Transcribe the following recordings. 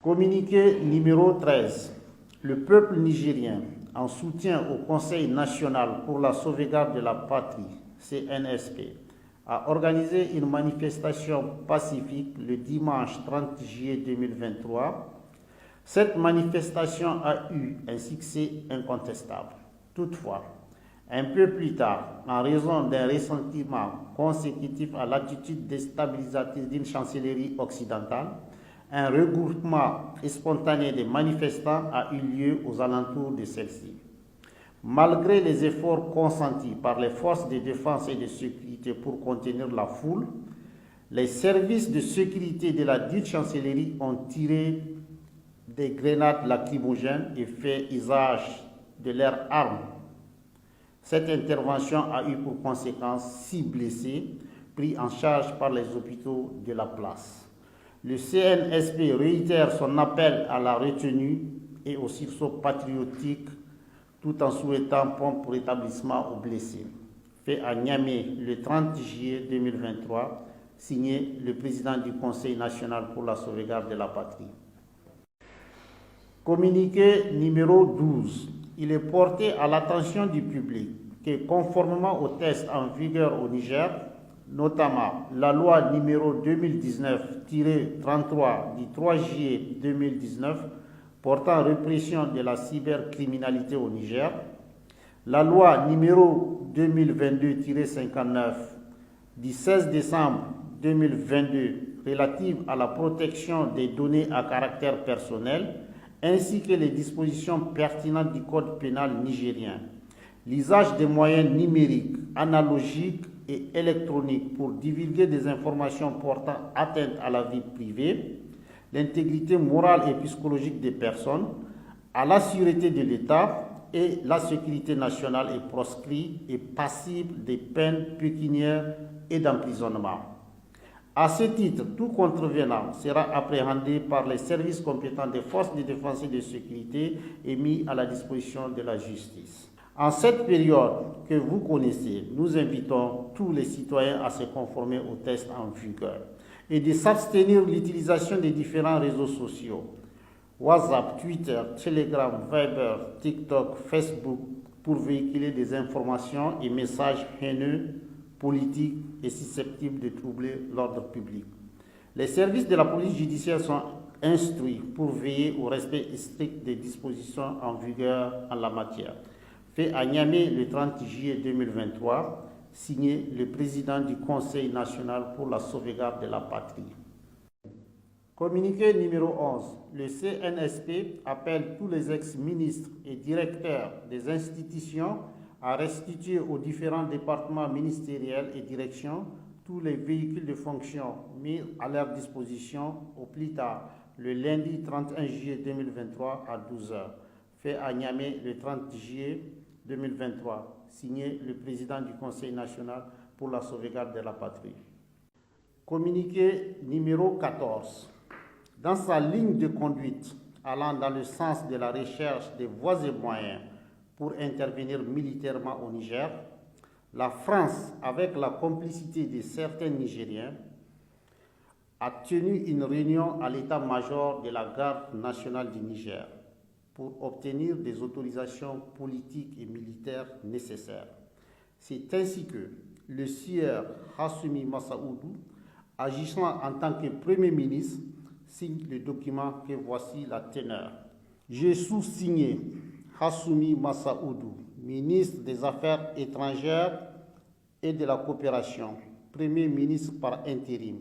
Communiqué numéro 13. Le peuple nigérien, en soutien au Conseil national pour la sauvegarde de la patrie, CNSP, a organisé une manifestation pacifique le dimanche 30 juillet 2023. Cette manifestation a eu un succès incontestable. Toutefois, un peu plus tard, en raison d'un ressentiment consécutif à l'attitude déstabilisatrice d'une chancellerie occidentale, un regroupement spontané des manifestants a eu lieu aux alentours de celle-ci. Malgré les efforts consentis par les forces de défense et de sécurité pour contenir la foule, les services de sécurité de la dite chancellerie ont tiré des grenades lacrymogènes et fait usage de leurs armes. Cette intervention a eu pour conséquence 6 blessés pris en charge par les hôpitaux de la place. Le CNSP réitère son appel à la retenue et au sursaut patriotique tout en souhaitant prompt rétablissement aux blessés. Fait à Niamey le 30 juillet 2023, signé le président du Conseil national pour la sauvegarde de la patrie. Communiqué numéro 12. Il est porté à l'attention du public que conformément aux tests en vigueur au Niger, notamment la loi numéro 2019-33 du 3 juillet 2019 portant répression de la cybercriminalité au Niger, la loi numéro 2022-59 du 16 décembre 2022 relative à la protection des données à caractère personnel, ainsi que les dispositions pertinentes du Code pénal nigérien. L'usage des moyens numériques, analogiques et électroniques pour divulguer des informations portant atteinte à la vie privée, l'intégrité morale et psychologique des personnes, à la sûreté de l'État et la sécurité nationale est proscrit et passible des peines pécuniaires et d'emprisonnement. À ce titre, tout contrevenant sera appréhendé par les services compétents des forces de défense et de sécurité et mis à la disposition de la justice. En cette période que vous connaissez, nous invitons tous les citoyens à se conformer aux tests en vigueur et de s'abstenir de l'utilisation des différents réseaux sociaux, WhatsApp, Twitter, Telegram, Viber, TikTok, Facebook, pour véhiculer des informations et messages haineux, politiques et susceptibles de troubler l'ordre public. Les services de la police judiciaire sont instruits pour veiller au respect strict des dispositions en vigueur en la matière. Fait à Niamey le 30 juillet 2023, signé le président du Conseil national pour la sauvegarde de la patrie. Communiqué numéro 11. Le CNSP appelle tous les ex-ministres et directeurs des institutions à restituer aux différents départements ministériels et directions tous les véhicules de fonction mis à leur disposition au plus tard le lundi 31 juillet 2023 à 12 h. Fait à Niamey le 30 juillet 2023, signé le président du Conseil national pour la sauvegarde de la patrie. Communiqué numéro 14. Dans sa ligne de conduite allant dans le sens de la recherche des voies et moyens pour intervenir militairement au Niger, la France, avec la complicité de certains Nigériens, a tenu une réunion à l'état-major de la garde nationale du Niger pour obtenir des autorisations politiques et militaires nécessaires. C'est ainsi que le sieur Hassoumi Massaoudou, agissant en tant que Premier ministre, signe le document que voici la teneur. J'ai sous-signé Hassoumi Massaoudou, ministre des Affaires étrangères et de la coopération, Premier ministre par intérim,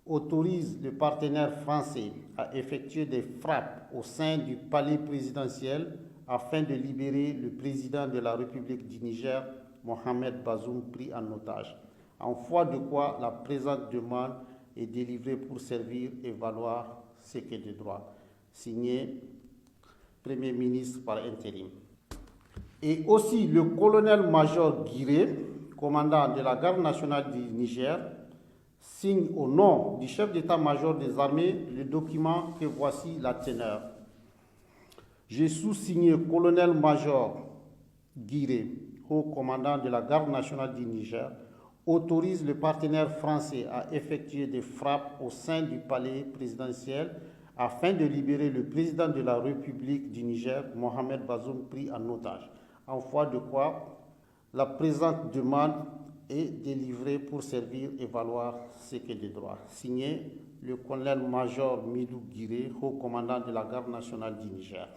autorise le partenaire français à effectuer des frappes au sein du palais présidentiel afin de libérer le président de la République du Niger, Mohamed Bazoum, pris en otage. En foi de quoi la présente demande est délivrée pour servir et valoir ce qui est de droit. Signé Premier ministre par intérim. Et aussi le colonel-major Guiré, commandant de la garde nationale du Niger, signe au nom du chef d'état-major des armées le document que voici la teneur. J'ai sous-signé colonel-major Guiré, haut commandant de la garde nationale du Niger, autorise le partenaire français à effectuer des frappes au sein du palais présidentiel afin de libérer le président de la République du Niger, Mohamed Bazoum, pris en otage. En foi de quoi, la présente demande est délivrée pour servir et valoir ce qui est de droit. Signé le colonel-major Midou Guiré, haut commandant de la garde nationale du Niger.